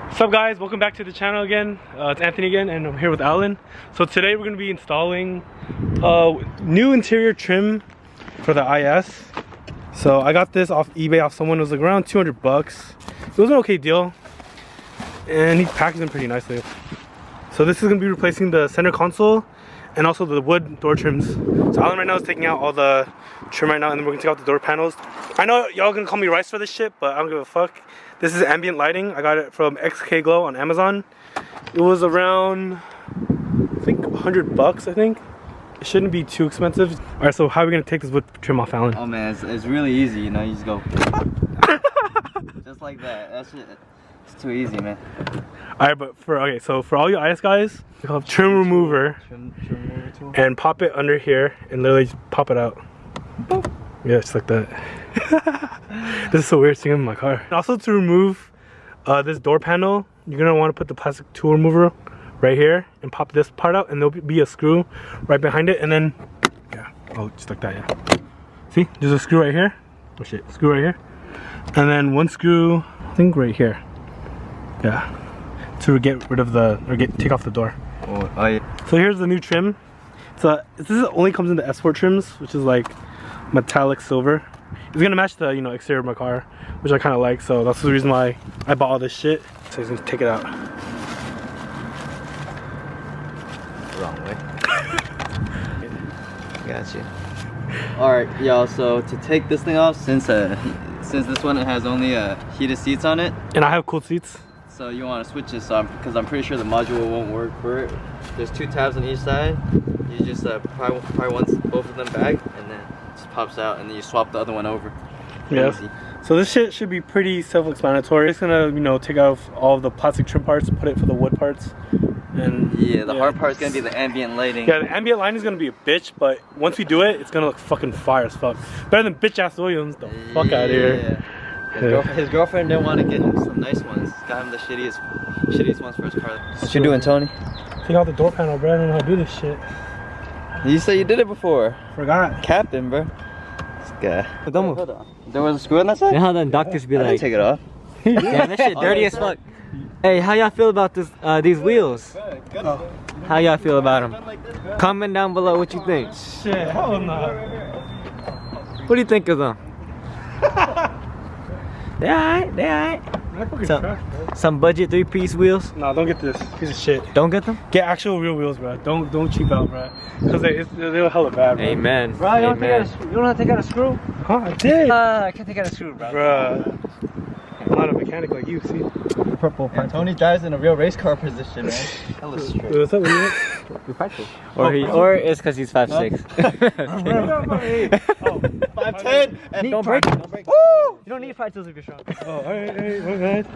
What's up guys, welcome back to the channel again. It's Anthony again and I'm here with Alan. So today we're going to be installing new interior trim for the IS. So I got this off eBay off someone. It was like around 200 bucks. It was an okay deal and he packaged them pretty nicely. So this is going to be replacing the center console and also the wood door trims. So Alan right now is taking out all the trim right now and then we're going to take out the door panels. I know y'all going to call me rice for this shit, but I don't give a fuck. This is ambient lighting. I got it from XK Glow on Amazon. It was around, I think 100 bucks, I think. It shouldn't be too expensive. All right, so how are we gonna take this wood trim off, Alan? Oh man, it's really easy, you know, you just go. Just like that, that's it. It's too easy, man. All right, but so for all you IS guys, we call it trim remover. Trim remover tool. And pop it under here and literally just pop it out. Boop. Yeah, just like that. This is so weird seeing in my car. And also to remove this door panel, you're gonna want to put the plastic tool remover right here and pop this part out, and there'll be a screw right behind it, and then just like that. Yeah. See, there's a screw right here. Oh shit, screw right here, and then one screw, I think right here. Yeah, to get rid of take off the door. Oh yeah. So here's the new trim. So this only comes in the S4 trims, which is like metallic silver. It's gonna match the exterior of my car, which I kind of like, so that's the reason why I bought all this shit. So he's gonna take it out. Wrong way. Got you. All right, y'all. So to take this thing off, since this one has only heated seats on it, and I have cooled seats. So you want to switch this on because I'm pretty sure the module won't work for it. There's two tabs on each side. You just pry both of them back, and then pops out, and then you swap the other one over. Yes. So this shit should be pretty self-explanatory. It's gonna take out all of the plastic trim parts, put it for the wood parts, and yeah, the hard part is gonna be the ambient lighting. Yeah, the ambient lighting is gonna be a bitch, but once we do it, it's gonna look fucking fire as fuck. Better than bitch ass Williams. The fuck out of here. His girlfriend didn't want to get him some nice ones. Got him the shittiest ones for his car. What you doing, Tony? Take out the door panel, bro. I don't know how to do this shit. You said you did it before. Forgot. Captain, bro. This guy. Hold on. There was a screw on that side? You know how then doctors be like, take it off. yeah, that shit dirty as fuck. Hey, how y'all feel about this? These wheels? How y'all feel about them? Comment down below what you think. Shit, hell no. What do you think of them? They alright, they alright. Some budget 3-piece wheels? Nah, don't get this piece of shit. Don't get them? Get actual real wheels, bro. Don't cheap out, bro. Cause they're hella bad, bro. Amen. Bro, you don't know how to take out a screw? Huh? I did. I can't take out a screw, bro. Bro. I'm not a mechanic like you, see? Purple. Tony drives in a real race car position, man. Hella straight. What's up with you? We practice. Or it's because he's 5'6". 5'10". Don't break it. Don't break it. You don't need 5 tools if you're strong. Oh, alright, my bad.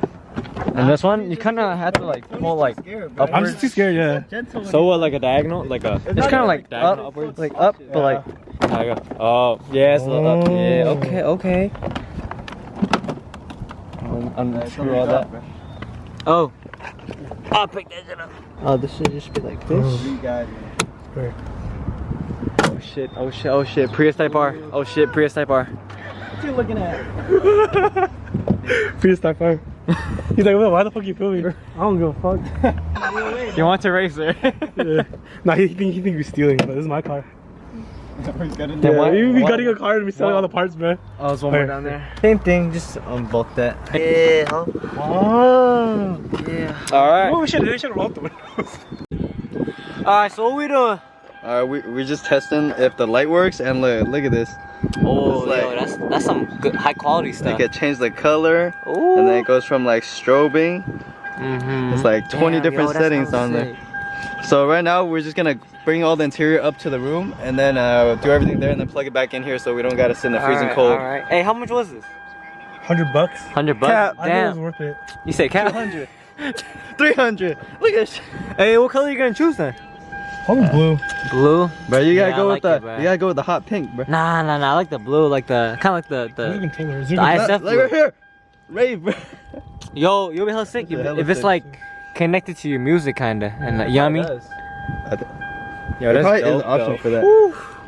And this one, you kind of have to like pull like upwards. I'm just too scared, yeah. So what, like a diagonal? Like a, it's kind of like diagonal upwards. Like up, but like, there you go. Oh, yeah, it's a little up. Yeah, okay. Unscrew all that. Oh. I'll pick that shit up. Oh, this should just be like this. You got it. Oh shit, Prius Type R. Oh shit, Prius Type R. What you looking at? Prius Type R. He's like, well, why the fuck you filming? I don't give a fuck. You want to race her? Yeah. Nah, he think you're stealing, but this is my car. Yeah, you be gutting a car and be selling all the parts, man. Oh, there's one more down there. Same thing, just unbolt that. Yeah. Oh. Yeah. Alright. Oh, we should have rolled the windows. Alright, so what we doing? Alright, we're just testing if the light works, and look at this. Oh, like, yo, that's some good high quality stuff. You can change the color, Ooh. and then it goes from like strobing. It's like 20 different settings on there. So right now we're just gonna bring all the interior up to the room, and then do everything there, and then plug it back in here, so we don't gotta sit in the freezing cold. Alright. Hey, how much was this? $100. 100 bucks. Cap. I think it was worth it. You say cap? 200. 300. Look at this. Hey, what color are you gonna choose then? Probably blue. Blue. Bro, you gotta Yeah, go I with like the it, bro. you gotta go with the hot pink, bro. Nah. I like the blue, like the kind of like Where's the the controller? Is the there a ISF Like blue. right here. Rave, bro. Yo, you'll be hella sick This is hella if it's sick. like connected to your music kinda, and like, you know what I mean? Yo, There that's probably dope, is an option for that.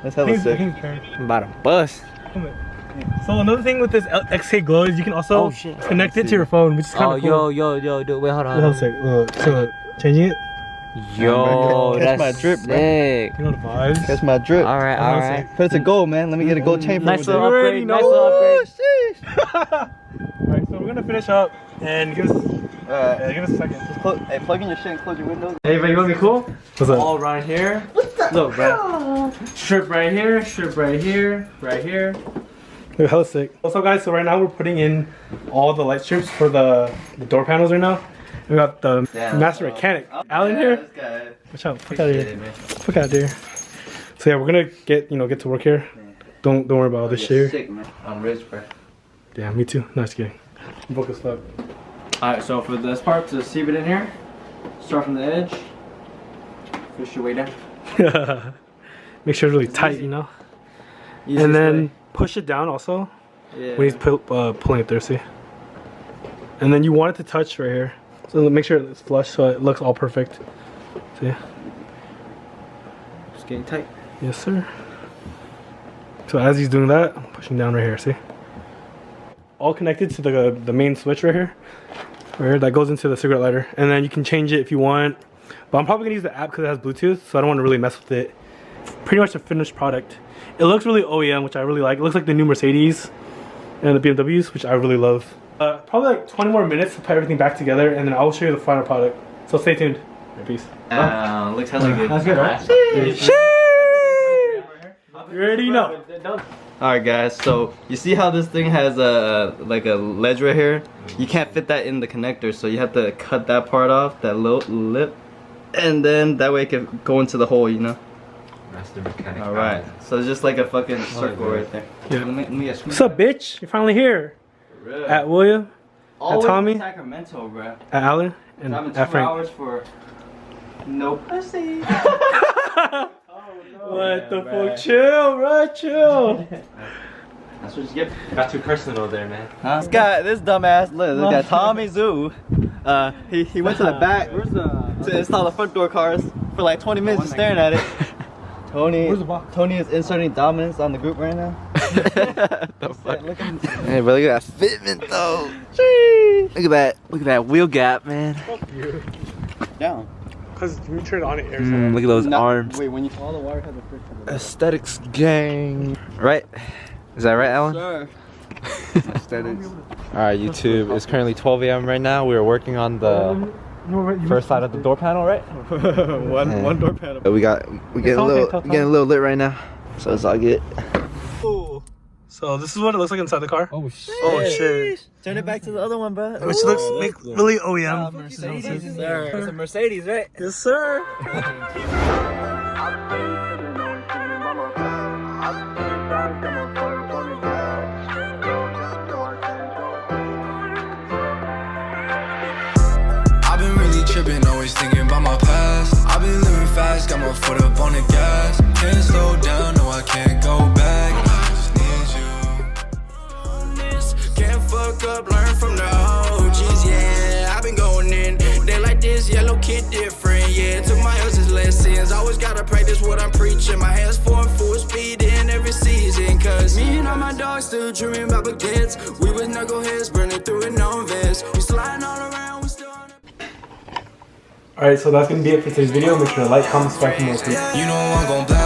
That's hella sick. I'm about to bust. Come here. So another thing with this XK Glow is you can also connect it to your phone, which is kind of cool. Yo, dude, wait, hold on. Hold on a sec. So changing it. Yo, Catch that's my drip, bro. sick. You know the vibes. That's my drip. Alright. But it's a gold, man. Let me get a gold chain for Nice you. little upgrade, nice little upgrade. Alright, so we're gonna finish up and give us give us a second. Just plug in your shit and close your windows. Hey, but you wanna be cool? What's up? All right here. Look, bro. Strip right here, strip right here, right here. Look, hella sick. What's up, guys? So right now we're putting in all the light strips for the door panels right now. We got the master mechanic, Alan here. Watch out! Fuck out of here! Fuck out of here! So yeah, we're gonna get to work here. Don't worry about all this shit. Sick, man. I'm rich, bro. Yeah, me too. No, just kidding. I'm broke as fuck. Alright, so for this part, to sieve it in here, start from the edge, push your way down. Make sure it's really tight, you know. And then push it down also. Yeah. When he's pulling it there, see. And then you want it to touch right here. So make sure it's flush so it looks all perfect. See? It's getting tight. Yes, sir. So as he's doing that, I'm pushing down right here, see? All connected to the main switch right here. Right here, that goes into the cigarette lighter. And then you can change it if you want. But I'm probably gonna use the app because it has Bluetooth, so I don't want to really mess with it. Pretty much a finished product. It looks really OEM, which I really like. It looks like the new Mercedes and the BMWs, which I really love. Probably like 20 more minutes to put everything back together, and then I'll show you the final product. So stay tuned. Peace. Looks hella good. That's good, right? You already know. Alright guys, so you see how this thing has like a ledge right here? You can't fit that in the connector, so you have to cut that part off, that little lip, and then that way it can go into the hole, you know? Master mechanic. Alright, so it's just like a fucking circle right there. Yeah. Let me get What's up, bitch? You're finally here. At William, at Tommy, Sacramento, bro. at Alan, and Driving 2 at Frank. hours for no pussy. What the fuck? Chill, bro, chill. That's what you get. Got too personal there, man. Huh? This dumbass, look, this guy Tommy Zoo. He went to the back to install the front door cars for like 20 minutes just staring at it. Tony is inserting dominance on the group right now. The fuck? Hey, bro, look at that fitment though. Look at that wheel gap, man. Down. Cause you turn on it. Look at those arms. Wait, when you all the water has a friction. Aesthetics gang. Right? Is that right, Alan? Sure. Aesthetics. Alright, YouTube, it's currently 12 a.m. right now. We are working on the first side of the door panel, right? one door panel. We getting a little lit right now, so it's all good. So this is what it looks like inside the car. Oh shit. Oh shit. Turn it back to the other one, bro. Which looks like really OEM. Mercedes, Sir. It's a Mercedes, right? Yes, sir. I've been really tripping, always thinking about my past. I've been living fast, got my foot up on the gas. Can't slow down, no I can't go back. I just need you. Can't fuck up, learn from the OGs, yeah. I've been going in, they like this, yellow kid different, yeah. Took my else's lessons, always gotta practice what I'm preaching. My hands for full speed in every season, cause me and all my dogs still dreaming about baguettes. We was knuckleheads, burning through it on vest. We sliding all around, we still on the Alright, so that's gonna be it for today's video. Make sure to like, comment, subscribe for more. You know I'm gon' blast.